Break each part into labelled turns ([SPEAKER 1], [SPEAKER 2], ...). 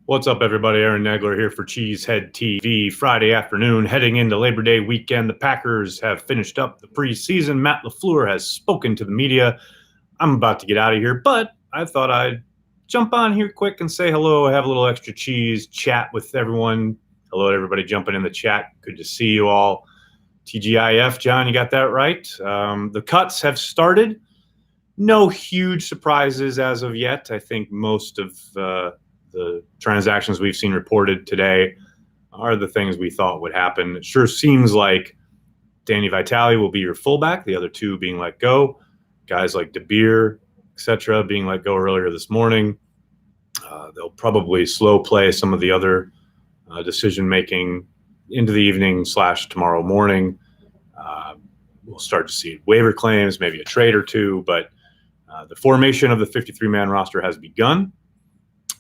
[SPEAKER 1] What's up, everybody? Aaron Nagler here for Cheesehead TV. Friday afternoon, heading into Labor Day weekend. The Packers have finished up the preseason. Matt LaFleur has spoken to the media. I'm about to get out of here, but I thought I'd jump on here quick and say hello. I have a little extra cheese, chat with everyone. Hello to everybody jumping in the chat. Good to see you all. TGIF, John, you got that right. The cuts have started. No huge surprises as of yet. I think most of the transactions we've seen reported today are the things we thought would happen. It sure seems like Danny Vitale will be your fullback, the other two being let go. Guys like DeBeer, etc., being let go earlier this morning. They'll probably slow play some of the other decision-making into the evening / tomorrow morning. We'll start to see waiver claims, maybe a trade or two, but the formation of the 53-man roster has begun.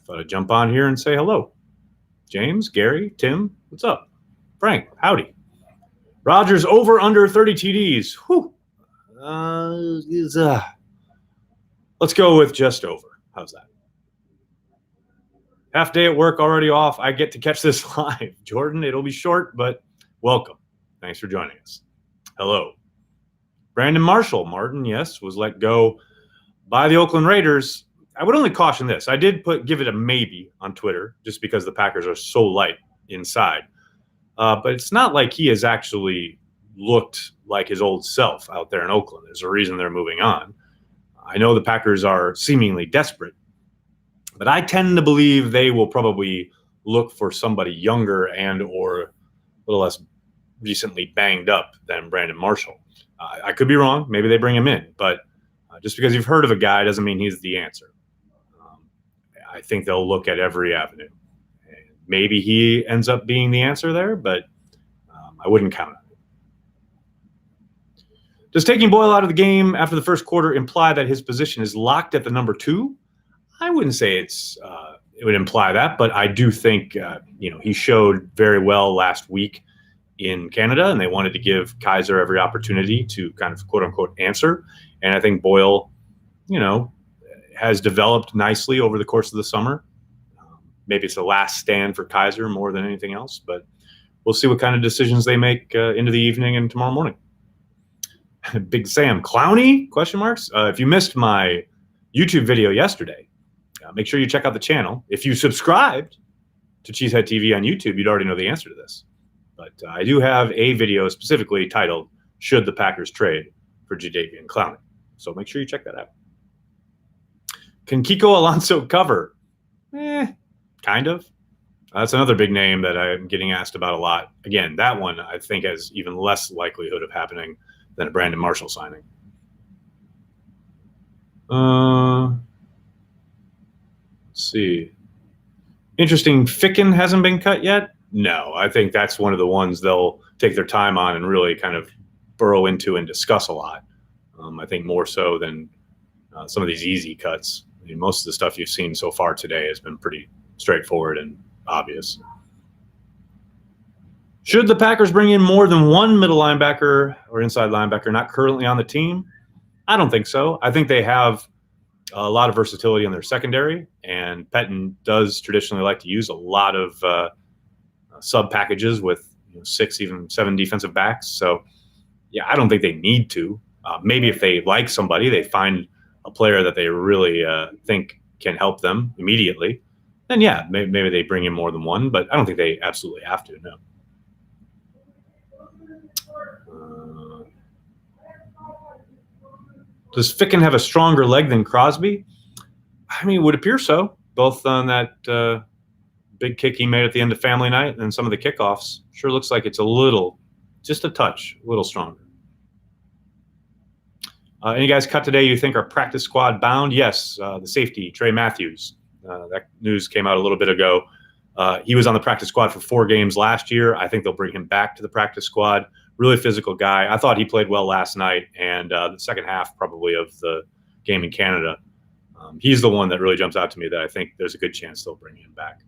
[SPEAKER 1] Thought I'd jump on here and say hello. James, Gary, Tim, what's up? Frank, howdy. Rodgers over under 30 TDs. Whew. Let's go with just over. How's that? Half day at work already off. I get to catch this live. Jordan, it'll be short, but welcome. Thanks for joining us. Hello. Brandon Marshall, Martin, yes, was let go by the Oakland Raiders. I would only caution this. I did give it a maybe on Twitter just because the Packers are so light inside. But it's not like he has actually looked like his old self out there in Oakland. There's a reason they're moving on. I know the Packers are seemingly desperate, but I tend to believe they will probably look for somebody younger and or a little less recently banged up than Brandon Marshall. I could be wrong. Maybe they bring him in. But just because you've heard of a guy doesn't mean he's the answer. I think they'll look at every avenue. And maybe he ends up being the answer there, but I wouldn't count on it. Does taking Boyle out of the game after the first quarter imply that his position is locked at the number 2? I wouldn't say it would imply that, but I do think he showed very well last week in Canada, and they wanted to give Kaiser every opportunity to kind of quote unquote answer. And I think Boyle, has developed nicely over the course of the summer. Maybe it's the last stand for Kaiser more than anything else, but we'll see what kind of decisions they make into the evening and tomorrow morning. Big Sam, Clowney? Question marks. If you missed my YouTube video yesterday, make sure you check out the channel. If you subscribed to Cheesehead TV on YouTube, you'd already know the answer to this. But I do have a video specifically titled, Should the Packers Trade for Jadeveon Clowney? So make sure you check that out. Can Kiko Alonso cover? Kind of. That's another big name that I'm getting asked about a lot. Again, that one I think has even less likelihood of happening than a Brandon Marshall signing. Let's see. Interesting. Ficken hasn't been cut yet? No, I think that's one of the ones they'll take their time on and really kind of burrow into and discuss a lot. I think more so than some of these easy cuts. I mean, most of the stuff you've seen so far today has been pretty straightforward and obvious. Should the Packers bring in more than one middle linebacker or inside linebacker not currently on the team? I don't think so. I think they have a lot of versatility in their secondary, and Pettine does traditionally like to use a lot of sub packages with 6, even 7 defensive backs. So, yeah, I don't think they need to. Maybe if they like somebody, they find a player that they really think can help them immediately, then yeah, maybe they bring in more than one, but I don't think they absolutely have to, no. Does Ficken have a stronger leg than Crosby? I mean, it would appear so, both on that big kick he made at the end of family night and some of the kickoffs. Sure looks like it's just a touch, a little stronger. Any guys cut today you think are practice squad bound? Yes, the safety, Trey Matthews. That news came out a little bit ago. He was on the practice squad for 4 games last year. I think they'll bring him back to the practice squad. Really physical guy. I thought he played well last night, and the second half probably of the game in Canada. He's the one that really jumps out to me that I think there's a good chance they'll bring him back.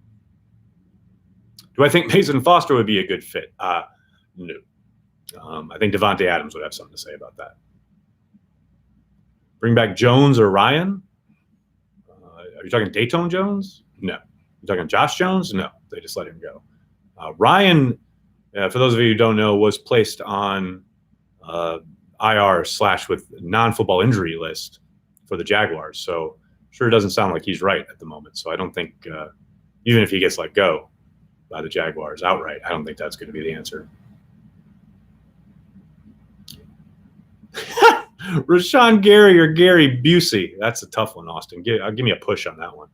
[SPEAKER 1] Do I think Mason Foster would be a good fit? No. I think Devontae Adams would have something to say about that. Bring back Jones or Ryan? Are you talking Dayton Jones? No. You talking Josh Jones? No, they just let him go. Ryan, for those of you who don't know, was placed on IR / with non-football injury list for the Jaguars. So sure doesn't sound like he's right at the moment. So I don't think, even if he gets let go by the Jaguars outright, I don't think that's going to be the answer. Rashawn Gary or Gary Busey? That's a tough one, Austin. Give me a push on that one.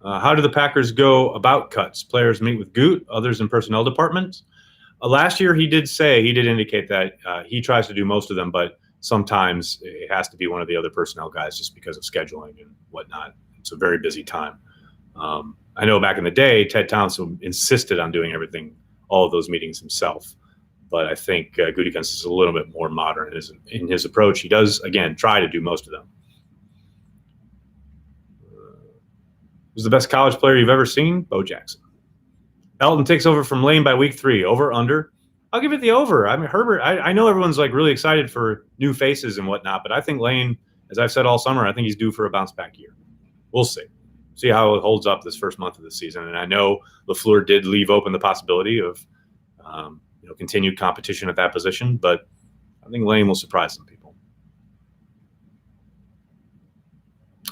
[SPEAKER 1] How do the Packers go about cuts? Players meet with Goot, others in personnel departments. Last year, he did indicate that he tries to do most of them, but sometimes it has to be one of the other personnel guys just because of scheduling and whatnot. It's a very busy time. I know back in the day, Ted Townsend insisted on doing all of those meetings himself. But I think Gutekunst is a little bit more modern in his approach. He does, again, try to do most of them. Who's the best college player you've ever seen? Bo Jackson. Elton takes over from Lane by week 3. Over, under? I'll give it the over. I mean, Herbert, I know everyone's like really excited for new faces and whatnot, but I think Lane, as I've said all summer, I think he's due for a bounce back year. We'll see. See how it holds up this first month of the season. And I know LaFleur did leave open the possibility of continued competition at that position, but I think Lane will surprise some people.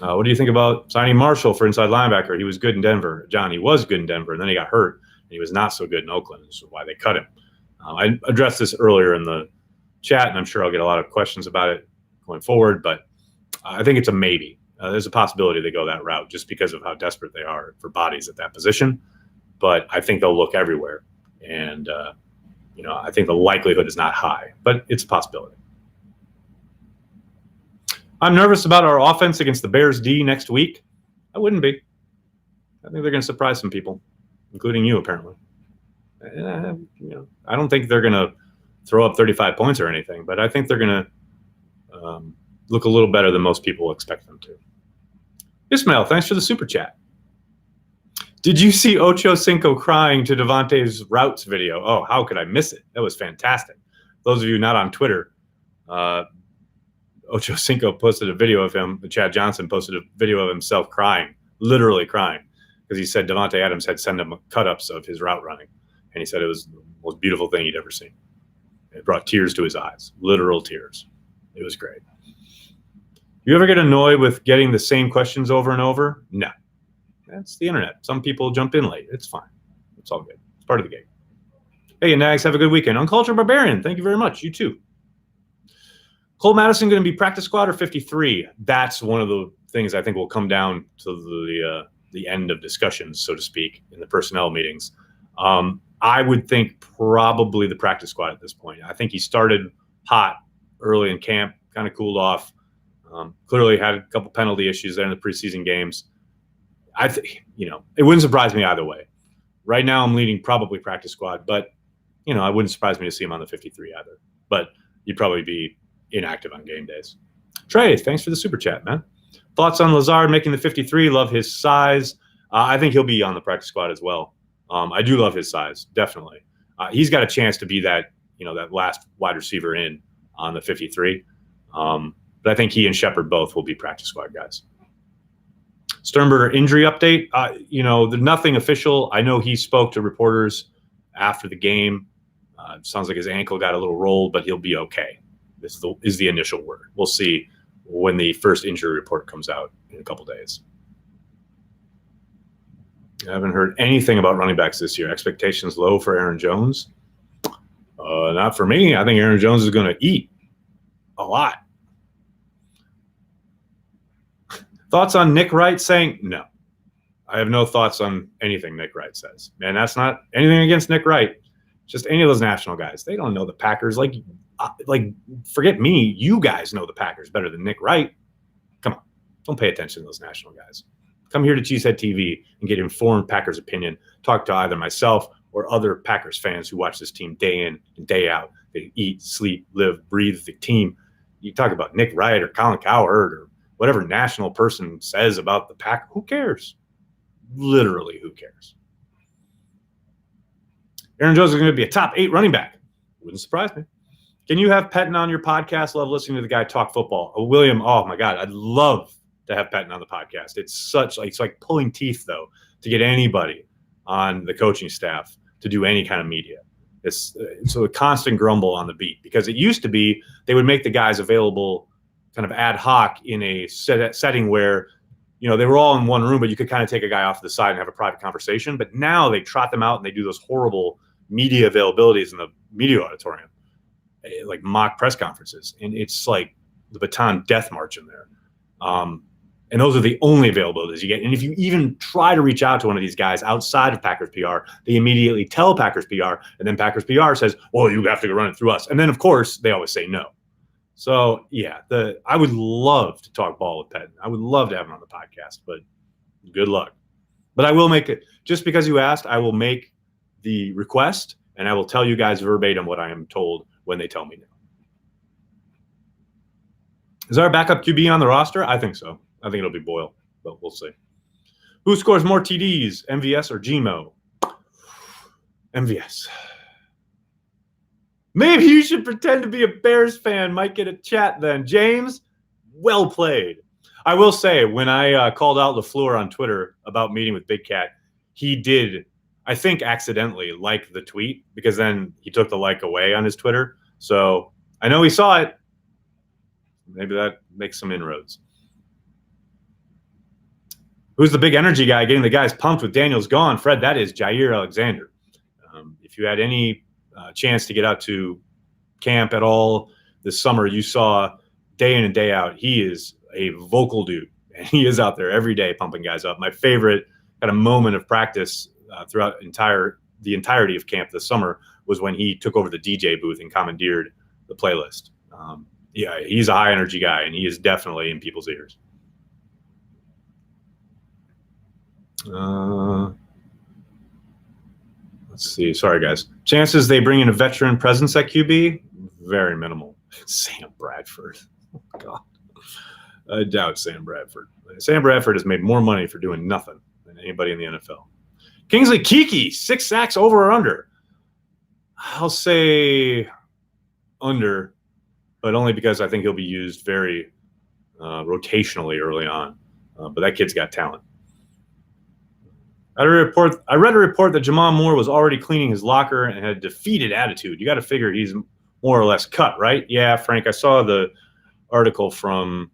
[SPEAKER 1] What do you think about signing Marshall for inside linebacker? He was good in Denver. John, he was good in Denver, and then he got hurt, and he was not so good in Oakland, which is why they cut him. I addressed this earlier in the chat, and I'm sure I'll get a lot of questions about it going forward, but I think it's a maybe. There's a possibility they go that route just because of how desperate they are for bodies at that position, but I think they'll look everywhere, and I think the likelihood is not high, but it's a possibility. I'm nervous about our offense against the Bears D next week. I wouldn't be. I think they're going to surprise some people, including you, apparently. I don't think they're going to throw up 35 points or anything, but I think they're going to look a little better than most people expect them to. Ismail, thanks for the super chat. Did you see Ocho Cinco crying to Devontae's routes video? Oh, how could I miss it? That was fantastic. Those of you not on Twitter, Ocho Cinco posted a video of him. Chad Johnson posted a video of himself crying, literally crying, because he said Devontae Adams had sent him cut-ups of his route running. And he said it was the most beautiful thing he'd ever seen. It brought tears to his eyes, literal tears. It was great. You ever get annoyed with getting the same questions over and over? No. That's the internet. Some people jump in late. It's fine. It's all good. It's part of the game. Hey, Nags, have a good weekend. Uncultured Barbarian, thank you very much. You too. Cole Madison going to be practice squad or 53? That's one of the things I think will come down to the end of discussions, so to speak, in the personnel meetings. I would think probably the practice squad at this point. I think he started hot early in camp, kind of cooled off. Clearly had a couple penalty issues there in the preseason games. I think, it wouldn't surprise me either way. Right now, I'm leaning probably practice squad, but, it wouldn't surprise me to see him on the 53 either. But he'd probably be inactive on game days. Trey, thanks for the super chat, man. Thoughts on Lazard making the 53? Love his size. I think he'll be on the practice squad as well. I do love his size, definitely. He's got a chance to be that, that last wide receiver in on the 53. But I think he and Shepard both will be practice squad guys. Sternberger injury update. There's nothing official. I know he spoke to reporters after the game. Sounds like his ankle got a little rolled, but he'll be okay. This is the initial word. We'll see when the first injury report comes out in a couple days. I haven't heard anything about running backs this year. Expectations low for Aaron Jones? Not for me. I think Aaron Jones is going to eat a lot. Thoughts on Nick Wright saying no? I have no thoughts on anything Nick Wright says. Man, that's not anything against Nick Wright. Just any of those national guys. They don't know the Packers. Like forget me. You guys know the Packers better than Nick Wright. Come on. Don't pay attention to those national guys. Come here to Cheesehead TV and get informed Packers opinion. Talk to either myself or other Packers fans who watch this team day in and day out. They eat, sleep, live, breathe the team. You talk about Nick Wright or Colin Cowherd or whatever national person says about the Pack. Who cares? Literally, who cares? Aaron Jones is going to be a top 8 running back. Wouldn't surprise me. Can you have Pettin on your podcast? Love listening to the guy talk football. William, oh my God, I'd love to have Pettine on the podcast. It's like pulling teeth, though, to get anybody on the coaching staff to do any kind of media. It's a constant grumble on the beat, because it used to be they would make the guys available kind of ad hoc in a setting where, they were all in one room, but you could kind of take a guy off to the side and have a private conversation. But now they trot them out and they do those horrible media availabilities in the media auditorium, like mock press conferences. And it's like the Baton death march in there. And those are the only availabilities you get. And if you even try to reach out to one of these guys outside of Packers PR, they immediately tell Packers PR, and then Packers PR says, well, you have to go run it through us. And then, of course, they always say no. So, yeah, I would love to talk ball with Pettine. I would love to have him on the podcast, but good luck. But I will make it, just because you asked, I will make the request, and I will tell you guys verbatim what I am told when they tell me no. Is our backup QB on the roster? I think so. I think it'll be Boyle, but we'll see. Who scores more TDs, MVS or Gmo? MVS. Maybe you should pretend to be a Bears fan. Might get a chat then. James, well played. I will say, when I called out LaFleur on Twitter about meeting with Big Cat, he did, I think accidentally, like the tweet, because then he took the like away on his Twitter. So I know he saw it. Maybe that makes some inroads. Who's the big energy guy getting the guys pumped with Daniels gone? Fred, that is Jair Alexander. If you had any chance to get out to camp at all this summer, you saw day in and day out, he is a vocal dude. And he is out there every day pumping guys up. My favorite kind of moment of practice throughout the entirety of camp this summer was when he took over the DJ booth and commandeered the playlist. Yeah, he's a high energy guy, and he is definitely in people's ears. Let's see. Sorry, guys. Chances they bring in a veteran presence at QB? Very minimal. Sam Bradford. Oh, God. I doubt Sam Bradford. Sam Bradford has made more money for doing nothing than anybody in the NFL. Kingsley Keke, 6 sacks over or under? I'll say under, but only because I think he'll be used very rotationally early on. But that kid's got talent. I read a report that Jamal Moore was already cleaning his locker and had defeated attitude. You got to figure he's more or less cut, right? Yeah, Frank, I saw the article from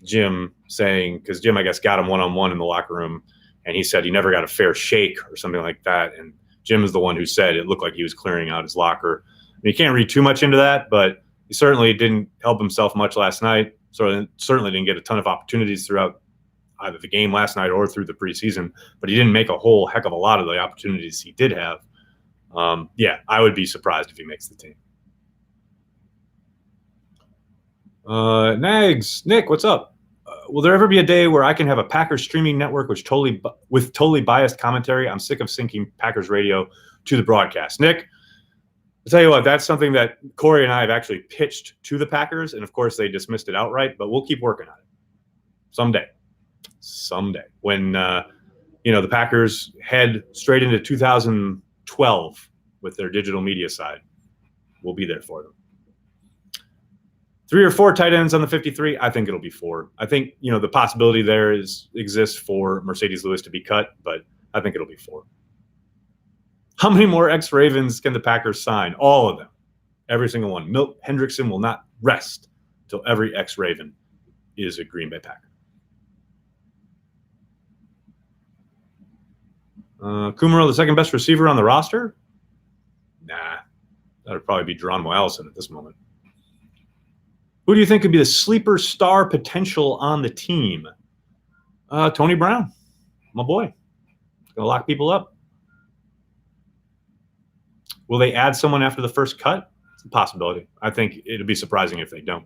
[SPEAKER 1] Jim saying, because Jim, I guess, got him one-on-one in the locker room, and he said he never got a fair shake or something like that. And Jim is the one who said it looked like he was clearing out his locker. I mean, you can't read too much into that, but he certainly didn't help himself much last night. So certainly didn't get a ton of opportunities throughout either the game last night or through the preseason, but he didn't make a whole heck of a lot of the opportunities he did have. Yeah, I would be surprised if he makes the team. Nags, Nick, what's up? Will there ever be a day where I can have a Packers streaming network with totally biased commentary? I'm sick of syncing Packers radio to the broadcast. Nick, I'll tell you what, that's something that Corey and I have actually pitched to the Packers, and of course they dismissed it outright, but we'll keep working on it. Someday. When, the Packers head straight into 2012 with their digital media side, we'll be there for them. 3 or 4 tight ends on the 53, I think it'll be 4. I think, the possibility there exists for Mercedes Lewis to be cut, but I think it'll be 4. How many more ex-Ravens can the Packers sign? All of them. Every single one. Milt Hendrickson will not rest until every ex-Raven is a Green Bay Packer. Kumaro, the second best receiver on the roster? Nah. That would probably be Geronimo Allison at this moment. Who do you think could be the sleeper star potential on the team? Tony Brown, my boy. Gonna lock people up. Will they add someone after the first cut? It's a possibility. I think it'd be surprising if they don't.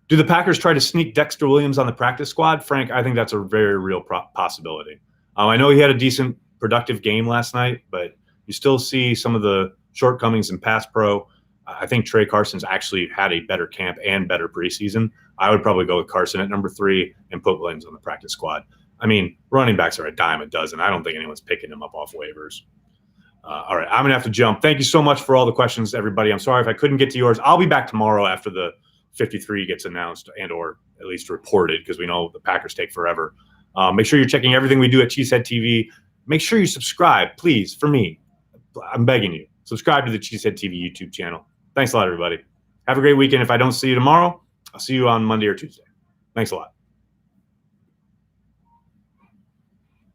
[SPEAKER 1] Do the Packers try to sneak Dexter Williams on the practice squad? Frank, I think that's a very real possibility. I know he had a decent, productive game last night, but you still see some of the shortcomings in pass pro. I think Trey Carson's actually had a better camp and better preseason. I would probably go with Carson at number 3 and put Williams on the practice squad. I mean, running backs are a dime a dozen. I don't think anyone's picking them up off waivers. All right, I'm going to have to jump. Thank you so much for all the questions, everybody. I'm sorry if I couldn't get to yours. I'll be back tomorrow after the 53 gets announced and or at least reported, because we know the Packers take forever. Make sure you're checking everything we do at Cheesehead TV. Make sure you subscribe, please, for me. I'm begging you. Subscribe to the Cheesehead TV YouTube channel. Thanks a lot, everybody. Have a great weekend. If I don't see you tomorrow, I'll see you on Monday or Tuesday. Thanks a lot.